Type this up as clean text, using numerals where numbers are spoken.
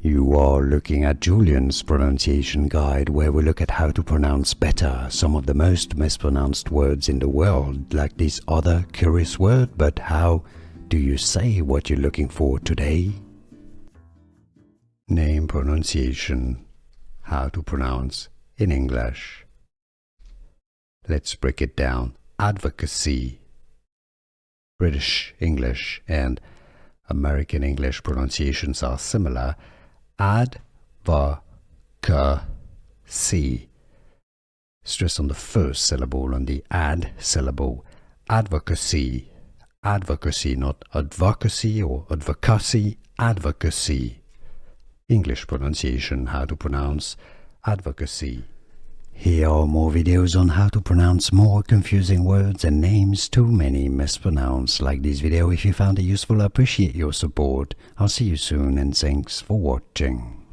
You are looking at Julian's pronunciation guide, where we look at how to pronounce better some of the most mispronounced words in the world, like this other curious word. But how do you say what you're looking for today? Name pronunciation. How to pronounce in English. Let's break it down. Advocacy. British English and American English pronunciations are similar. Advocacy. Stress on the first syllable, on the ad syllable. Advocacy. Advocacy, not advocacy or advocacy. Advocacy. English pronunciation, how to pronounce advocacy. Here are more videos on how to pronounce more confusing words and names too many mispronounced. Like this video if you found it useful. I appreciate your support. I'll see you soon and thanks for watching.